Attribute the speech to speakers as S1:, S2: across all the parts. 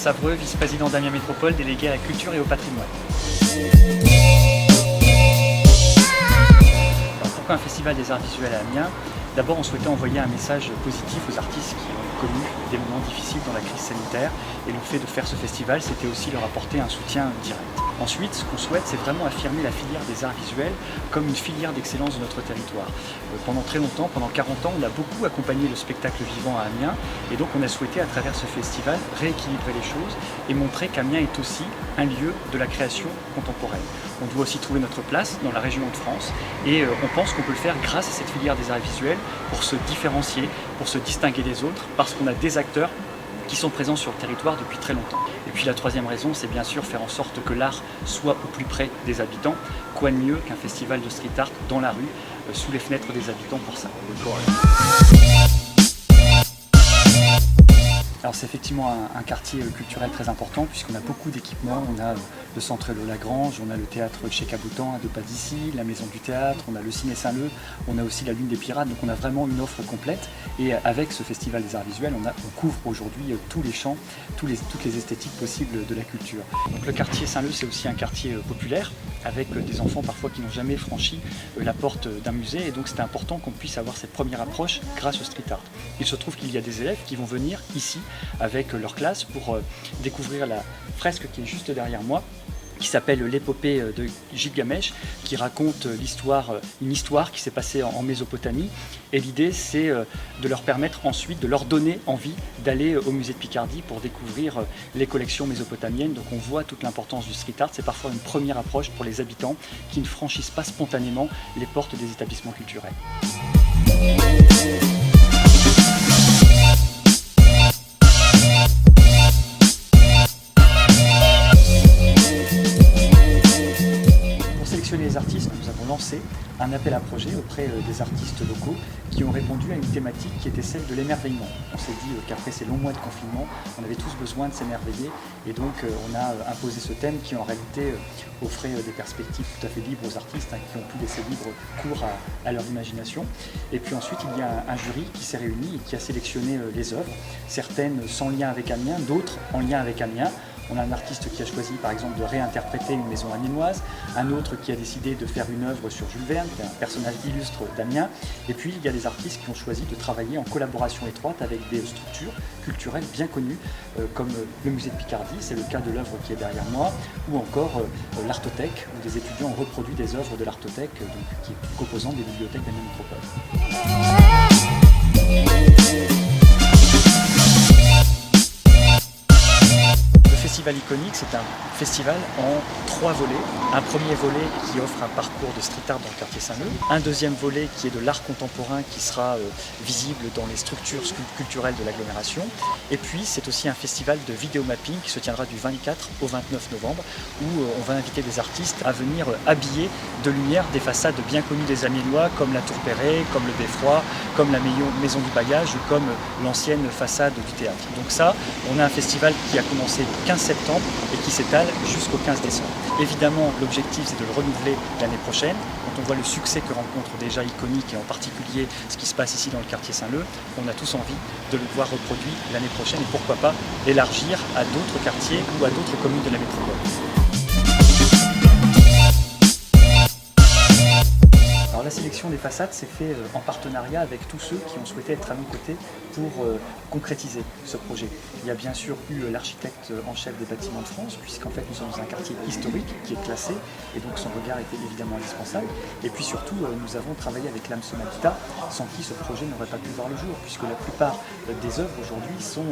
S1: Savreux, vice-président d'Amiens Métropole, délégué à la culture et au patrimoine. Alors, pourquoi un festival des arts visuels à Amiens? D'abord, on souhaitait envoyer un message positif aux artistes qui ont connu des moments difficiles dans la crise sanitaire. Et le fait de faire ce festival, c'était aussi leur apporter un soutien direct. Ensuite, ce qu'on souhaite, c'est vraiment affirmer la filière des arts visuels comme une filière d'excellence de notre territoire. Pendant très longtemps, pendant 40 ans, on a beaucoup accompagné le spectacle vivant à Amiens. Et donc, on a souhaité, à travers ce festival, rééquilibrer les choses et montrer qu'Amiens est aussi un lieu de la création contemporaine. On doit aussi trouver notre place dans la région de France et on pense qu'on peut le faire grâce à cette filière des arts visuels pour se différencier, pour se distinguer des autres, parce qu'on a des acteurs qui sont présents sur le territoire depuis très longtemps. Et puis la troisième raison, c'est bien sûr faire en sorte que l'art soit au plus près des habitants. Quoi de mieux qu'un festival de street art dans la rue, sous les fenêtres des habitants pour ça. Alors c'est effectivement un quartier culturel très important puisqu'on a beaucoup d'équipements. On a le centre Élo Lagrange, on a le théâtre chez Caboutan à 2 pas d'ici, la maison du théâtre, on a le ciné Saint-Leu, on a aussi la Lune des Pirates, donc on a vraiment une offre complète. Et avec ce festival des arts visuels, on couvre aujourd'hui tous les champs, toutes les esthétiques possibles de la culture. Donc le quartier Saint-Leu, c'est aussi un quartier populaire avec des enfants parfois qui n'ont jamais franchi la porte d'un musée, et donc c'est important qu'on puisse avoir cette première approche grâce au street art. Il se trouve qu'il y a des élèves qui vont venir ici avec leur classe pour découvrir la fresque qui est juste derrière moi, qui s'appelle l'épopée de Gilgamesh, qui raconte une histoire qui s'est passée en Mésopotamie. Et l'idée, c'est de leur permettre ensuite, de leur donner envie d'aller au musée de Picardie pour découvrir les collections mésopotamiennes. Donc on voit toute l'importance du street art. C'est parfois une première approche pour les habitants qui ne franchissent pas spontanément les portes des établissements culturels. Les artistes, nous avons lancé un appel à projet auprès des artistes locaux qui ont répondu à une thématique qui était celle de l'émerveillement. On s'est dit qu'après ces longs mois de confinement, on avait tous besoin de s'émerveiller et donc on a imposé ce thème qui en réalité offrait des perspectives tout à fait libres aux artistes qui ont pu laisser libre cours à leur imagination. Et puis ensuite, il y a un jury qui s'est réuni et qui a sélectionné les œuvres, certaines sans lien avec Amiens, d'autres en lien avec Amiens. On a un artiste qui a choisi par exemple de réinterpréter une maison amiénoise, un autre qui a décidé de faire une œuvre sur Jules Verne, qui est un personnage illustre d'Amiens, et puis il y a des artistes qui ont choisi de travailler en collaboration étroite avec des structures culturelles bien connues comme le musée de Picardie, c'est le cas de l'œuvre qui est derrière moi, ou encore l'Artothèque, où des étudiants ont reproduit des œuvres de l'Artothèque, qui est composant des bibliothèques d'Amiens Métropole. Le festival iconique, c'est un festival en 3 volets. Un premier volet qui offre un parcours de street art dans le quartier Saint-Leu. Un deuxième volet qui est de l'art contemporain qui sera visible dans les structures culturelles de l'agglomération. Et puis c'est aussi un festival de vidéomapping qui se tiendra du 24 au 29 novembre où on va inviter des artistes à venir habiller de lumière des façades bien connues des Amiénois comme la Tour Perret, comme le Beffroi, comme la Maison du Bagage ou comme l'ancienne façade du théâtre. Donc ça, on a un festival qui a commencé le 15 septembre et qui s'étale jusqu'au 15 décembre. Évidemment, l'objectif c'est de le renouveler l'année prochaine. Quand on voit le succès que rencontre déjà Iconique et en particulier ce qui se passe ici dans le quartier Saint-Leu, on a tous envie de le voir reproduit l'année prochaine et pourquoi pas l'élargir à d'autres quartiers ou à d'autres communes de la métropole. Alors la sélection des façades s'est faite en partenariat avec tous ceux qui ont souhaité être à nos côtés pour concrétiser ce projet. Il y a bien sûr eu l'architecte en chef des bâtiments de France, puisqu'en fait nous sommes dans un quartier historique qui est classé, et donc son regard était évidemment indispensable. Et puis surtout, nous avons travaillé avec l'Amsom Habitat, sans qui ce projet n'aurait pas pu voir le jour, puisque la plupart des œuvres aujourd'hui sont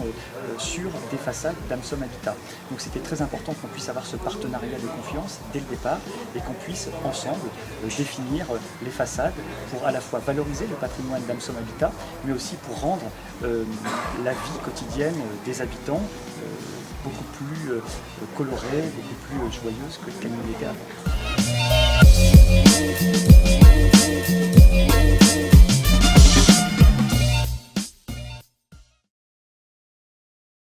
S1: sur des façades d'Amsom Habitat. Donc c'était très important qu'on puisse avoir ce partenariat de confiance dès le départ, et qu'on puisse ensemble définir les façades pour à la fois valoriser le patrimoine d'Amsom Habitat, mais aussi pour rendre la vie quotidienne des habitants beaucoup plus colorée, beaucoup plus joyeuse qu'elle ne l'était avant.